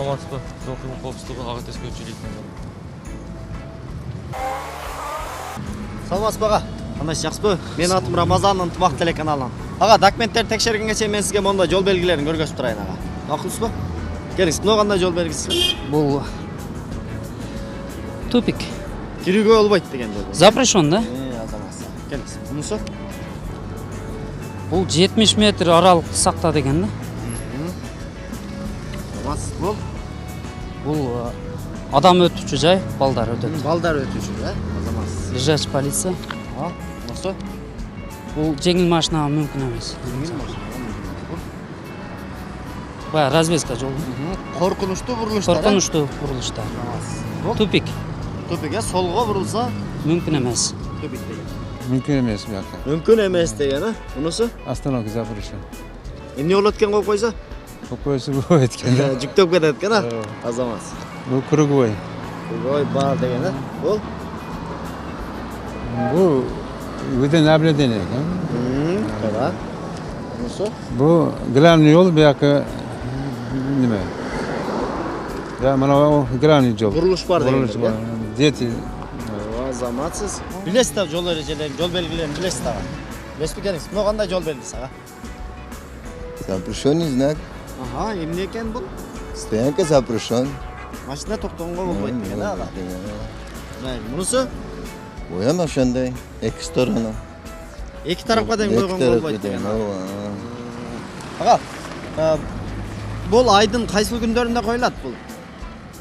саламатсызбы? Жол коопсуздугу ага тескерчиликтен. Саламатсызбы ага? Кандай жакшысызбы? Менин атым Рамазан, Ынтымак телеканалынан. Ага, документтерди текшергенге чейин мен сизге монда жол белгилерин көргөзүп турайын ага. Макулсузбу? Келиңиз, мына кандай жол белгиси? Бул тупик. Кирүүгө болбойт деген жол. Запрещен, да? Азаматса. Келиңиз. Мунусу? Бул 70 метр аралык сакта деген да. Бул Бул адам өтүүчү жай, балдар өтөт. балдар өтүүчү, азаматсыз. Лежачий полиция. Мунусу? Бул жеңил машинага мүмкүн эмес. Бая развеска жол. Коркунучтуу бурулуштар. Коркунучтуу бурулуштар. Тупик. Тупик, солго бурулса Мүмкүн эмес. тупик деген. Мүмкін емес бұяқта. Мүмкүн эмес деген, Мунусу? Остановка запрещен. Эмне болот экен коюп койсо? Көпөсі бұл еткен. Жүктөп кетет экен, азаматсыз. Бұл круговой. Ой, бар деген, Бул? Бұл өте наблюдение екен. Да. Мунусу? Бұл главный жол бұяқы неме? Да, мына главный жол. Бурулуш бар деген. Бурулуш бар. Дети. Азаматсыз. Билесиз жол эрежелерин, жол белгилерин билесиз ага. Билесизби келиңиз? Мына кандай жол белгиси ага? Запрещенный знак. Ага, эмне экен бул? Стоянка запрещен. Машина токтогонго болбойт деген, ага. Мунусу? Оям ошондой. Эки сторона. Эки тарапка тең койгонго болбойт деген. Ага. Бул айдын кайсыл күндөрүндө коюлат бул?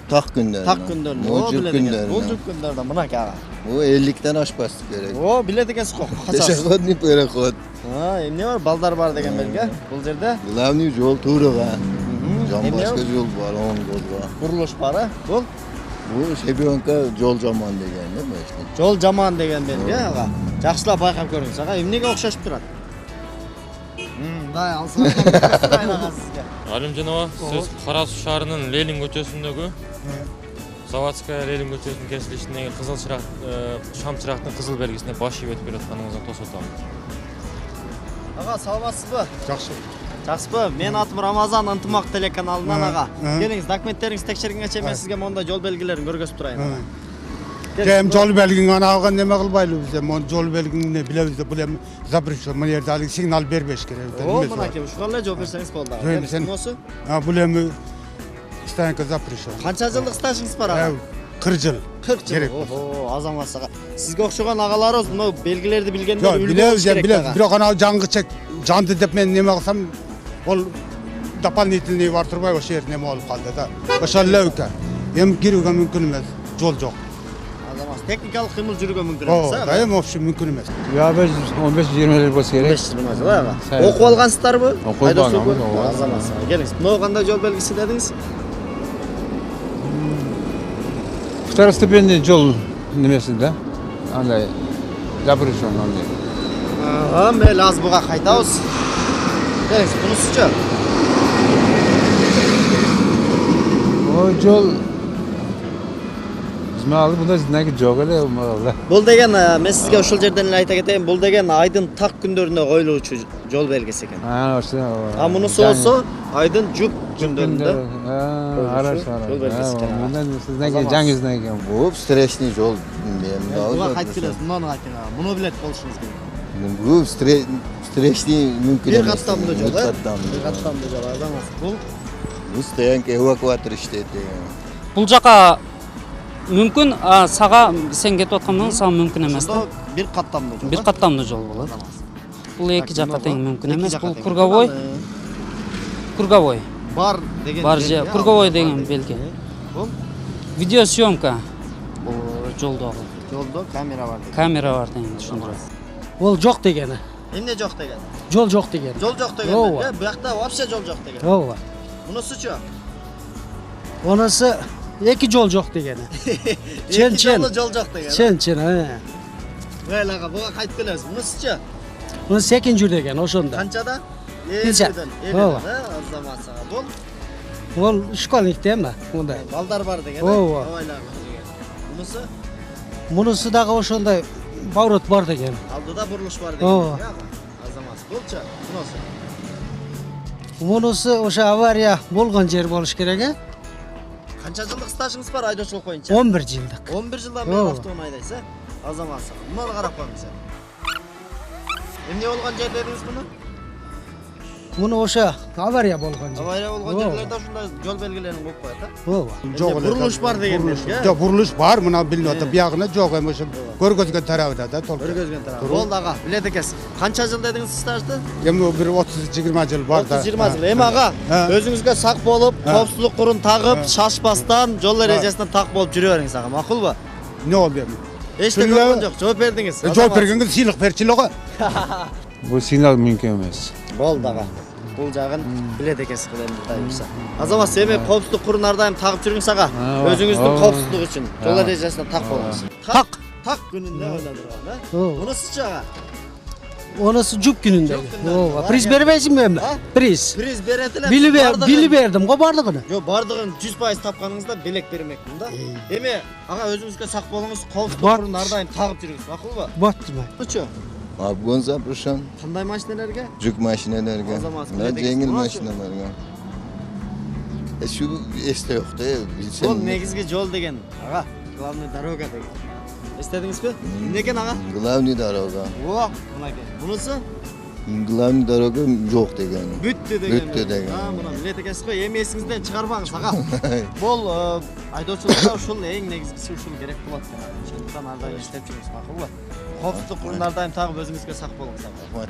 Так күндөрүндө. Так күндөрүндө. Бул жүк Бул күндөрүндө. жүк күндөрүндө мынакей ага. Бул 50-тен ашпаслык керек. О, билет экенсиз го. Пешеходный переход. Эмне бар? Балдар бар деген белги. Бул жерде Главный жол турага. Жан Эмне башка бар? жол бар, оң жолга. бурулуш бар, Бул Бул шебенка жол жаман деген, эмне? жол жаман деген белги ага. Жакшылап байкап көрүңүз ага. Эмнеге окшошуп турат? Да, алсаңыз ага сизге. Алимжанова, сиз Кара Суу шаарынын Ленин көчөсүндөгү Заводская Ленин көчөсүнүн кесилишиндеги кызыл чырак, шам чырактын кызыл белгисине баш ийип өтүп келатканыңызды тосуп атам. Ага, саламатсызбы? Жакшы. Жакшысызбы? Мен атым Рамазан, Ынтымак телеканалынан ага. Келиңиз, документтериңизди текшергенге чейин мен сизге монда жол белгилерин көргөзүп турайын ага. Эми жол белгиңи аны алган неме кылбайлы биз эми жол белгиңи билебиз да бул эми запрещен мына жерде алып сигнал бербеш керек. О, мынакей ушуга эле жооп берсеңиз болду ага. Мунусу? Бул эми стоянка запрещен. Канча жылдык стажыңыз бар ага? 40 жыл. 40 жыл. Ого, азаматсыз ага. Сизге окшогон агаларыбыз мына белгилерди билгендер Жок, билебиз, билебиз. Бирок ана жаңгы чек жанды деп мен неме кылсам, ол дополнительный бар турбай ошол жер неме болуп калды да. Ошол левка. Эми кирүүгө мүмкүн эмес. Жол жок. Азаматсыз техникалык кыймыл жүрүүгө мүмкүн эмес, Да, эми вообще мүмкүн эмес. Ya 15-20 жыл болса керек. 15-20 жыл ага. Окуп алгансыздарбы? Окуп алганбыз. Азаматсыз. Келиңиз. Мына кандай жол белгиси дедиңиз? Второстепенный жол немесі да? Андай запрещен андай. Ага, мейли аз буга кайтабыз. Келиңиз, бунусучу? О жол Змалы бunda знаки жок эле мага. Бул деген мен сизге ушул жерден эле айта кетейин, бул деген айдын так күндөрүндө коюлуучу жол белгиси экен. Ошо. Мунусу болсо айдын жүк күндөрүндө. Хорошо. Жол белгиси экен. Мындан сизден жаңы знак экен. Бул встречный жол. Буга кайтып келесиз, мунуну айтыңыз. Муну билет болушуңуз керек. Бул встречный мүмкүн Бир эмес. каттамдуу жол, Бир Бир каттамдуу жол, азаматсыз. Бул Бул стоянка эвакуатор иштейт деген. Бул жака мүмкүн, сага сен кетип аткандан сага мүмкүн эмес да. бир каттамдуу жол. Бир каттамдуу жол болот. Бул эки жака тең мүмкүн эмес. Бул круговой. Круговой. Бар деген. Бар же круговой деген белги. Бул Видеосъемка. Бул жолдогу. жолдо камера бар деген. Камера бар деген түшүндүрөт. Ол жоқ дегені. Эмне жок деген? Жол жоқ дегені. Жол жок деген. Ооба. Бу жакта вообще жол жок деген. Ооба. Мунусучу? Онысы екі жол жоқ дегені. Чен жол жок деген. Чен. Мейли ага, буга кайтып келебиз. Мунусучу? Оны секен жүр деген ошондо. Канчада? Бирча. Ооба. Азаматсыз ага. Бул Ол школьникте эми мындай. балдар бар деген. Ооба. Мунусу? Мунусу дагы ошондой поворот бар деген. Алдыда бурулуш бар деген. Ооба. Азаматсыз. Булчу? Мунусу? Мунусу ошо авария болгон жер болуш керек, Qancha жылдык стажыңыз бар айдоочулук боюнча? 11 жылдык. 11 жылдан бeri автоны айдайсыз, Азамат. Мынаны карап коюңуз. Эмне болгон жер дедиңиз буну? Муну ошо авария болгон жер. Авария болгон жерлерде ушундай жол белгилерин коюп коет, а? Ооба. Жок эле. Бурулуш бар дегендер. Жок, бурулуш бар, мына билип атат. Биягына жок эми ошо көргөзгөн тарабыда да толук. Көргөзгөн тарап. Болду ага, билет экенсиз. Канча жыл дедиңиз стажды? Эми бир 30-20 жыл бар да. 30-20 жыл. Эми ага, өзүңүзгө сак болуп, коопсуздук курун тагып, шашпастан, жол эрежесине так болуп жүрө бериңиз ага, макулбу? Не болду эми? Эчте көргөн жок, жооп бердиңиз. Жооп бергенге сыйлык берчү эле го. Bu sinyal mümkün emas. Болду ага. Бул жагын билет экенсиз кылайын Кудай буйрса. Азамат, эми коопсуздук курун ар дайым тагып жүрүңүз ага. Өзүңүздүн коопсуздугу үчүн жол эрежесине так болуңуз. Так күнүндө ойноп турган, а? Мунусучу ага. Онысы жүк күнүндө. Ооба. Приз бербейсиңби эми? Приз. Приз берет эле. Били бердим го бардыгын. Жок, бардыгын 100% тапканыңызда белек бермекмин да. Эми ага өзүңүзгө сак болуңуз, коопсуздук курун ар дайым тагып жүрүңүз, макулбу? Баттымай. Мучу. Afgan zaprışan, Кандай машиналарга? yük maşinelerge, Azamaz, ve biledik. jengil Nasıl? maşinelerge. Şu este yok da Бул bilsen. негизги жол деген, ага, главный дорога деген. Эстедиңизби? Эмне экен ага? Главный дорога. О, мынакей. Мунусу Главный дорога yok degen. бүттү деген. Бүттү деген. А, мына билет экенсиз го, эми эсиңизден чыгарбаңыз ага. Бул айдоочулукта ушул эң негизгиси ушул керек болот. Ошондуктан ар дайым иштеп жүрүңүз, макулбу? Коопсуздук курун ар дайым тагып өзүңүзгө сак болуңуз ага. Rahmat.